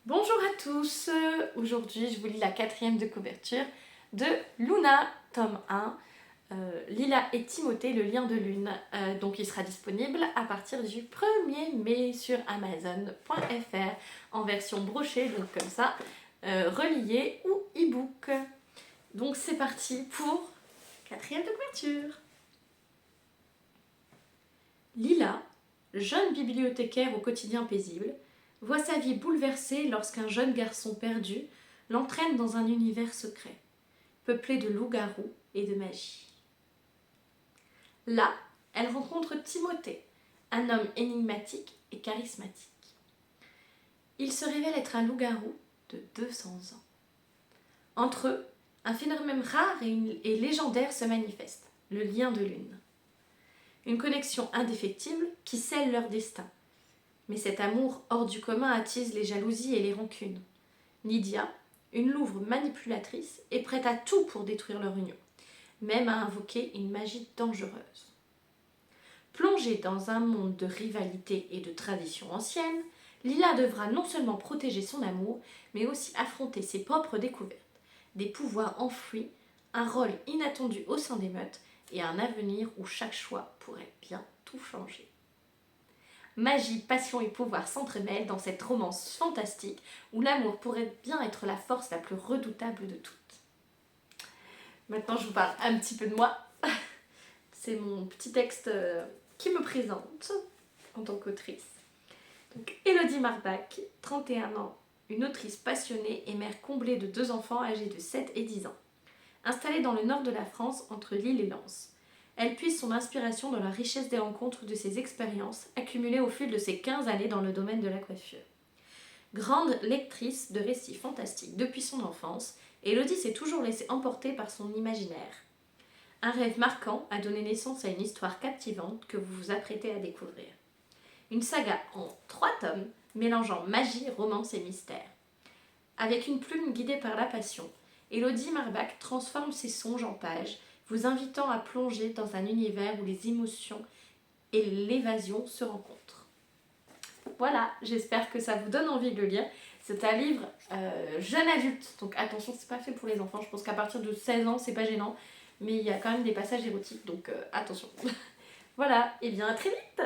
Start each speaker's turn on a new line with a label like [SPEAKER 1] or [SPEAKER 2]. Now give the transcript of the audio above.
[SPEAKER 1] Bonjour à tous, aujourd'hui je vous lis la 4e de couverture de Luna, tome 1, Lila et Timothée, le lien de lune. Donc il sera disponible à partir du 1er mai sur Amazon.fr en version brochée, donc comme ça, reliée ou e-book. Donc c'est parti pour 4e de couverture. Lila, jeune bibliothécaire au quotidien paisible, voit sa vie bouleversée lorsqu'un jeune garçon perdu l'entraîne dans un univers secret, peuplé de loups-garous et de magie. Là, elle rencontre Timothée, un homme énigmatique et charismatique. Il se révèle être un loup-garou de 200 ans. Entre eux, un phénomène rare et légendaire se manifeste, le lien de lune. Une connexion indéfectible qui scelle leur destin. Mais cet amour hors du commun attise les jalousies et les rancunes. Lydia, une louve manipulatrice, est prête à tout pour détruire leur union, même à invoquer une magie dangereuse. Plongée dans un monde de rivalité et de traditions anciennes, Lila devra non seulement protéger son amour, mais aussi affronter ses propres découvertes, des pouvoirs enfouis, un rôle inattendu au sein des meutes et un avenir où chaque choix pourrait bien tout changer. Magie, passion et pouvoir s'entremêlent dans cette romance fantastique où l'amour pourrait bien être la force la plus redoutable de toutes. Maintenant, je vous parle un petit peu de moi. C'est mon petit texte qui me présente en tant qu'autrice. Donc, Élodie Marbach, 31 ans, une autrice passionnée et mère comblée de 2 enfants âgés de 7 et 10 ans. Installée dans le nord de la France, entre Lille et Lens. Elle puise son inspiration dans la richesse des rencontres de ses expériences accumulées au fil de ses 15 années dans le domaine de la coiffure. Grande lectrice de récits fantastiques depuis son enfance, Élodie s'est toujours laissée emporter par son imaginaire. Un rêve marquant a donné naissance à une histoire captivante que vous vous apprêtez à découvrir. Une saga en 3 tomes mélangeant magie, romance et mystère. Avec une plume guidée par la passion, Élodie Marbach transforme ses songes en pages, vous invitant à plonger dans un univers où les émotions et l'évasion se rencontrent. Voilà, j'espère que ça vous donne envie de le lire. C'est un livre jeune adulte, donc attention, c'est pas fait pour les enfants. Je pense qu'à partir de 16 ans, c'est pas gênant, mais il y a quand même des passages érotiques, donc attention. Voilà, et bien à très vite!